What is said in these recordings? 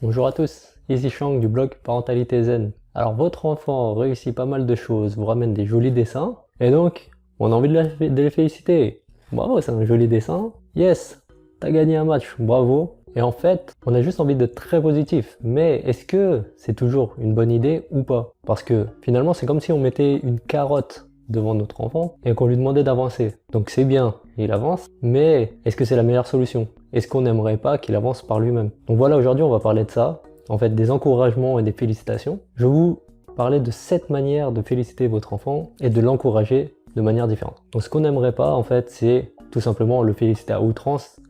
Bonjour à tous, ici Shang du blog Parentalité Zen. Alors votre enfant réussit pas mal de choses, vous ramène des jolis dessins, et donc on a envie de les féliciter. Bravo, c'est un joli dessin. Yes, t'as gagné un match, bravo. Et en fait, on a juste envie d'être très positif. Mais est-ce que c'est toujours une bonne idée ou pas? Parce que finalement, c'est comme si on mettait une carotte devant notre enfant et qu'on lui demandait d'avancer. Donc c'est bien, il avance, mais est-ce que c'est la meilleure solution? Est-ce qu'on n'aimerait pas qu'il avance par lui-même? Donc voilà, aujourd'hui on va parler de ça, en fait des encouragements et des félicitations. Je vais vous parler de 7 manières de féliciter votre enfant et de l'encourager de manière différente. Donc ce qu'on n'aimerait pas en fait, c'est tout simplement le féliciter à outrance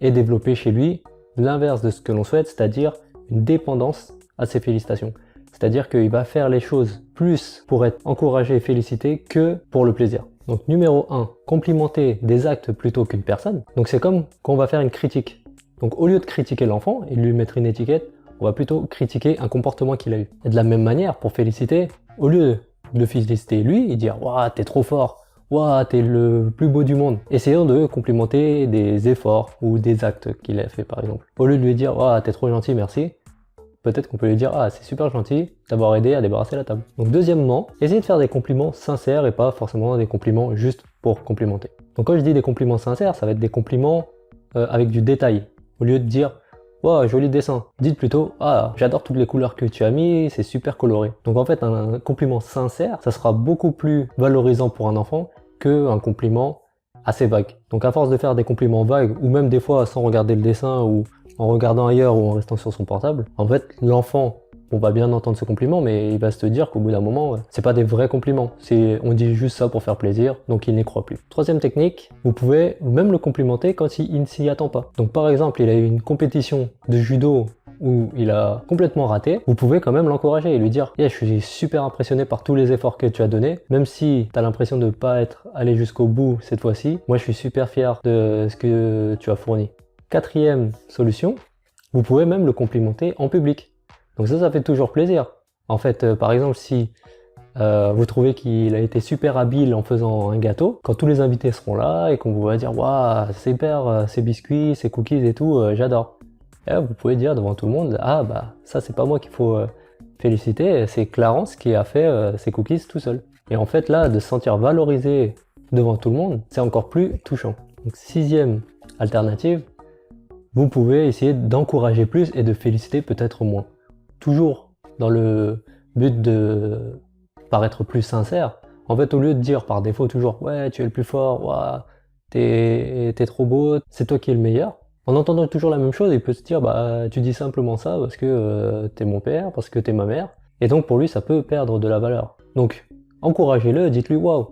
et développer chez lui l'inverse de ce que l'on souhaite, c'est-à-dire une dépendance à ses félicitations. C'est-à-dire qu'il va faire les choses plus pour être encouragé et félicité que pour le plaisir. Donc numéro 1, complimenter des actes plutôt qu'une personne. Donc c'est comme quand on va faire une critique. Donc au lieu de critiquer l'enfant et de lui mettre une étiquette, on va plutôt critiquer un comportement qu'il a eu. Et de la même manière, pour féliciter, au lieu de le féliciter lui et dire « Waouh, t'es trop fort !» Waouh, t'es le plus beau du monde. Essayons de complimenter des efforts ou des actes qu'il a fait par exemple. Au lieu de lui dire « Waouh, t'es trop gentil, merci », peut-être qu'on peut lui dire « Ah, c'est super gentil d'avoir aidé à débarrasser la table ». Donc deuxièmement, essayez de faire des compliments sincères et pas forcément des compliments juste pour complimenter. Donc quand je dis des compliments sincères, ça va être des compliments avec du détail. Au lieu de dire « Wow, joli dessin », dites plutôt « Ah, j'adore toutes les couleurs que tu as mis, c'est super coloré ». Donc en fait, un compliment sincère, ça sera beaucoup plus valorisant pour un enfant qu'un compliment assez vague. Donc à force de faire des compliments vagues, ou même des fois sans regarder le dessin, ou en regardant ailleurs ou en restant sur son portable, en fait l'enfant, on va bien entendre ce compliment, mais il va se dire qu'au bout d'un moment, c'est pas des vrais compliments. On dit juste ça pour faire plaisir, donc il n'y croit plus. Troisième technique, vous pouvez même le complimenter quand il ne s'y attend pas. Donc par exemple, il a eu une compétition de judo où il a complètement raté, vous pouvez quand même l'encourager et lui dire « Yeah, je suis super impressionné par tous les efforts que tu as donnés, même si tu as l'impression de ne pas être allé jusqu'au bout cette fois-ci, moi je suis super fier de ce que tu as fourni. » Quatrième solution, vous pouvez même le complimenter en public. Donc ça fait toujours plaisir. En fait, par exemple, si vous trouvez qu'il a été super habile en faisant un gâteau, quand tous les invités seront là et qu'on vous va dire « Waouh, super, ces biscuits, ces cookies et tout, j'adore ». Et là, vous pouvez dire devant tout le monde « Ah bah ça c'est pas moi qu'il faut féliciter, c'est Clarence qui a fait ces cookies tout seul ». Et en fait là, de se sentir valorisé devant tout le monde, c'est encore plus touchant. Donc sixième alternative, vous pouvez essayer d'encourager plus et de féliciter peut-être moins. Toujours dans le but de paraître plus sincère. En fait, au lieu de dire par défaut toujours « Ouais, tu es le plus fort, ouais, t'es trop beau, c'est toi qui es le meilleur », en entendant toujours la même chose, il peut se dire « Bah, tu dis simplement ça parce que t'es mon père, parce que t'es ma mère », et donc pour lui, ça peut perdre de la valeur. Donc, encouragez-le, dites-lui « Waouh,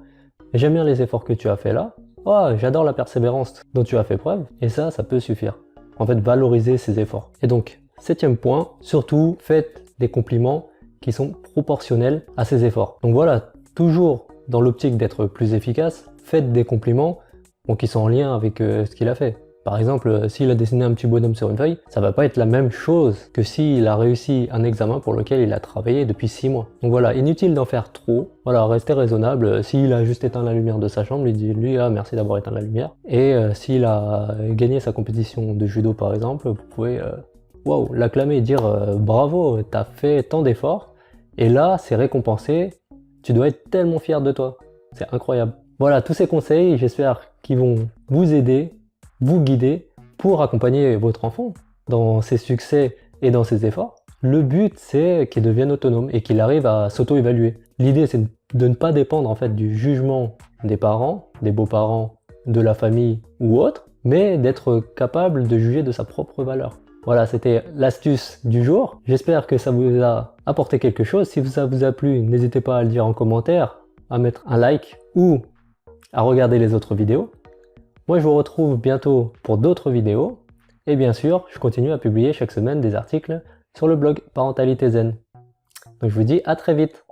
j'aime bien les efforts que tu as fait là, oh, j'adore la persévérance dont tu as fait preuve », et ça peut suffire. En fait, valoriser ses efforts. Et donc, septième point, surtout, faites des compliments qui sont proportionnels à ses efforts. Donc voilà, toujours dans l'optique d'être plus efficace, faites des compliments qui sont en lien avec ce qu'il a fait. Par exemple, s'il a dessiné un petit bonhomme sur une feuille, ça va pas être la même chose que s'il a réussi un examen pour lequel il a travaillé depuis 6 mois. Donc voilà, inutile d'en faire trop. Voilà, restez raisonnable. S'il a juste éteint la lumière de sa chambre, lui ah merci d'avoir éteint la lumière. Et s'il a gagné sa compétition de judo par exemple, vous pouvez waouh, l'acclamer et dire bravo, t'as fait tant d'efforts. Et là, c'est récompensé. Tu dois être tellement fier de toi. C'est incroyable. Voilà, tous ces conseils, j'espère qu'ils vont vous aider, vous guider pour accompagner votre enfant dans ses succès et dans ses efforts. Le but, c'est qu'il devienne autonome et qu'il arrive à s'auto-évaluer. L'idée, c'est de ne pas dépendre en fait du jugement des parents, des beaux-parents, de la famille ou autre, mais d'être capable de juger de sa propre valeur. Voilà, c'était l'astuce du jour. J'espère que ça vous a apporté quelque chose. Si ça vous a plu, n'hésitez pas à le dire en commentaire, à mettre un like ou à regarder les autres vidéos. Moi, je vous retrouve bientôt pour d'autres vidéos. Et bien sûr, je continue à publier chaque semaine des articles sur le blog Parentalité Zen. Donc je vous dis à très vite.